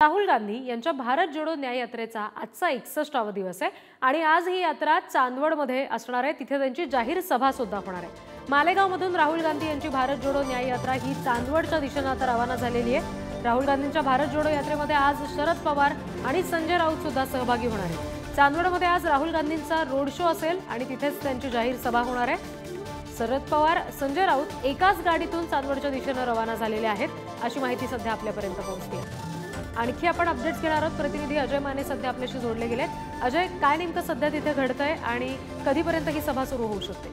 राहुल गांधी यांच्या भारत जोडो न्याय यात्रेचा आजचा 61वा दिवस आहे आणि आज ही यात्रा चांदवडमध्ये असणार आहे। तिथे त्यांची जाहीर सभा सुद्धा होणार आहे। मालेगावमधून राहुल गांधी यांची भारत जोडो न्याय यात्रा ही चांदवडच्या दिशेने आता रवाना झालेली आहे। राहुल गांधींच्या भारत जोडो यात्रेमध्ये आज शरद पवार आणि संजय राऊत सुद्धा सहभागी होणार आहेत। चांदवडमध्ये आज राहुल गांधींचा रोड शो असेल आणि तिथेच त्यांची जाहीर सभा होणार आहे। शरद पवार संजय राऊत एकाच गाडीतून चांदवडच्या दिशेने रवाना झालेले आहेत अशी माहिती सध्या आपल्यापर्यंत पोहोचते। आणखी आपण अपडेट्स घेणार आहोत। प्रतिनिधी अजय माने सध्या आपल्याशी जोडले गेलेत। अजय, काय नेमकं सध्या तिथे घडतंय आणि कधीपर्यंत ही सभा सुरू होऊ शकते?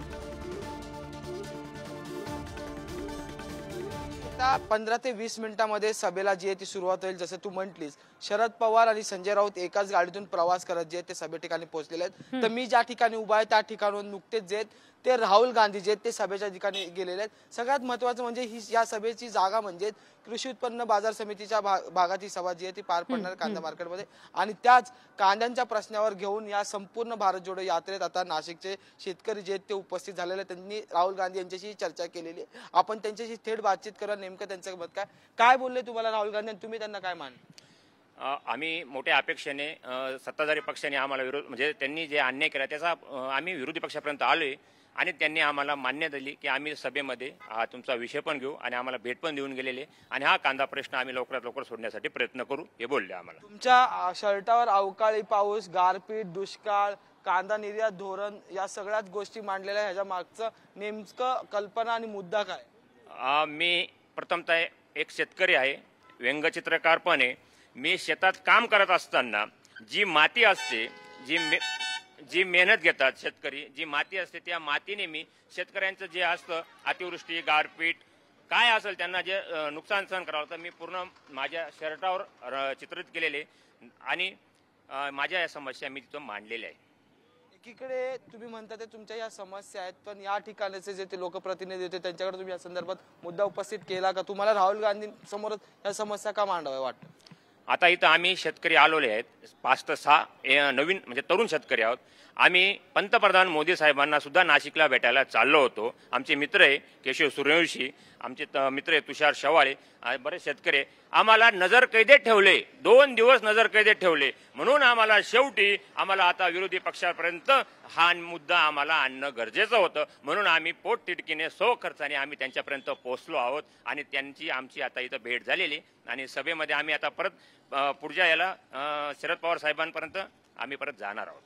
15 ते 20 मिनिटांमध्ये सभेला जी आहे ती सुरुवात होईल। जसं तू म्हटलीस, शरद पवार आणि संजय राऊत एकाच गाडीतून प्रवास करत जे ते सभे ठिकाणी पोहोचलेले आहेत। तर मी ज्या ठिकाणी उभा आहे त्या ठिकाणाहून नुकतेच जे ते राहुल गांधी जे ते सभेच्या ठिकाणी गेलेले आहेत। सगळ्यात महत्त्वाचं म्हणजे ही या सभेची जागा म्हणजे कृषी उत्पन्न बाजार समितीच्या भागात ही सभा जी आहे ती पार पडणार कांदा मार्केटमध्ये आणि त्याच कांद्यांच्या प्रश्नावर घेऊन या संपूर्ण भारत जोडो यात्रेत आता नाशिकचे शेतकरी जे ते उपस्थित झालेले त्यांनी राहुल गांधी यांच्याशी चर्चा केलेली आहे। आपण त्यांच्याशी थेट बातचीत करूया। नेमकं त्यांचं मत काय बोलले तुम्हाला राहुल गांधी आणि तुम्ही त्यांना काय मानले? आम्ही मोठ्या अपेक्षेने सत्ताधारी पक्षाने आम्हाला विरोध म्हणजे त्यांनी जे अन्याय केला त्याचा आम्ही विरोधी पक्षापर्यंत आलोय आणि त्यांनी आम्हाला मान्यता दिली की आम्ही सभेमध्ये हा तुमचा विषय पण घेऊ आणि आम्हाला भेट पण देऊन गेलेले आणि हा कांदा प्रश्न आम्ही लवकरात लवकर सोडण्यासाठी प्रयत्न करू हे बोलले आम्हाला। तुमच्या शर्टावर अवकाळी पाऊस, गारपीट, दुष्काळ, कांदा निर्यात धोरण या सगळ्याच गोष्टी मांडलेल्या ह्याच्या मागचं नेमकं कल्पना आणि मुद्दा काय? मी प्रथमतः एक शेतकरी आहे, व्यंगचित्रकार पण आहे। मी शेतात काम करत असताना जी माती असते जी मेहनत घेतात शेतकरी, जी माती असते त्या मातीने मी शेतकऱ्यांचं जे असतं अतिवृष्टी गारपीट काय असेल त्यांना जे नुकसान सहन करावं तर मी पूर्ण माझ्या शर्टावर चित्रित केलेले आणि माझ्या या समस्या मी तिथं मांडलेल्या आहे। एकीकडे तुम्ही म्हणता ते तुमच्या या समस्या आहेत, पण या ठिकाणचे जे ते लोकप्रतिनिधी होते त्यांच्याकडे तुम्ही या संदर्भात मुद्दा उपस्थित केला का? तुम्हाला राहुल गांधी समोर या समस्या का मांडाव्या वाटतं? आता इथं आम्ही शेतकरी आलेले आहेत, 5 ते 6 नवीन म्हणजे तरुण शेतकरी आहोत। आम्ही पंतप्रधान मोदी साहेबांना सुद्धा नाशिकला भेटायला चाललो होतो। आमचे मित्र आहे केशव सूर्यवंशी, आमचे मित्र आहे तुषार शवाळे, बरेच शेतकरी आम्हाला नजर कैदेत ठेवले, 2 दिवस नजर कैदेत ठेवले। म्हणून आम्हाला शेवटी आम्हाला आता विरोधी पक्षापर्यंत हा मुद्दा आम्हाला आणणं गरजेचं होतं। म्हणून आम्ही पोटतिडकीने सो खर्चाने आम्ही त्यांच्यापर्यंत पोहोचलो आहोत आणि त्यांची आमची आता इथं भेट झालेली आणि सभेमध्ये आम्ही आता परत पुढच्या याला शरद पवार साहेबांपर्यंत आम्ही परत जाणार आहोत।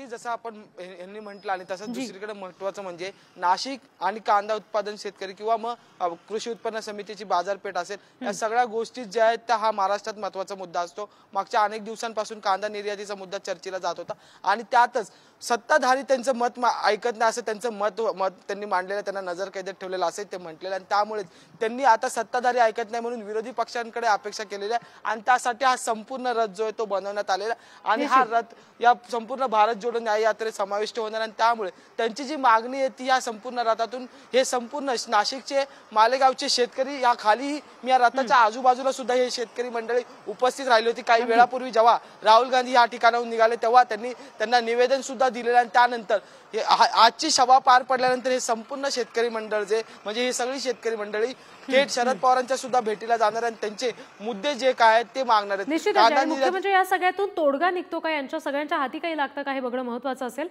जसं आपण यांनी म्हटलं आणि तसंच दुसरीकडे महत्वाचं म्हणजे नाशिक आणि कांदा उत्पादन शेतकरी किंवा मग कृषी उत्पन्न समितीची बाजारपेठ असेल या सगळ्या गोष्टी ज्या आहेत त्या हा महाराष्ट्रात महत्वाचा मुद्दा असतो। मागच्या अनेक दिवसांपासून कांदा निर्यातीचा मुद्दा चर्चेला जात होता आणि त्यातच सत्ताधारी त्यांचं मत ऐकत नाही असं त्यांचं मत त्यांनी मांडलेलं, त्यांना नजर कैदेत ठेवलेलं असेल ते म्हटलेलं आणि त्यामुळे त्यांनी आता सत्ताधारी ऐकत नाही म्हणून विरोधी पक्षांकडे अपेक्षा केलेल्या आणि त्यासाठी हा संपूर्ण रथ जो आहे तो बनवण्यात आलेला आणि हा रथ या संपूर्ण भारत जोडो न्याय यात्रेत समाविष्ट होणार आणि त्यामुळे त्यांची जी मागणी आहे ती या संपूर्ण रथातून हे संपूर्ण नाशिकचे मालेगावचे शेतकरी या खाली मी या रथाच्या आजूबाजूला सुद्धा हे शेतकरी मंडळी उपस्थित राहिली होती। काही वेळापूर्वी जेव्हा राहुल गांधी या ठिकाणाहून निघाले तेव्हा त्यांना निवेदन सुद्धा दिलेलं आणि त्यानंतर आजची सभा पार पडल्यानंतर हे संपूर्ण शेतकरी मंडळ जे म्हणजे ही सगळी शेतकरी मंडळी थेट शरद पवारांच्या सुद्धा भेटीला जाणार आणि त्यांचे मुद्दे जे काय आहेत ते मागणार आहेत। निश्चितच मुख्य म्हणजे या सगळ्यातून तोडगा निघतो का, यांच्या सगळ्यांच्या हाती काही लागतं का हे बघणं महत्त्वाचं असेल।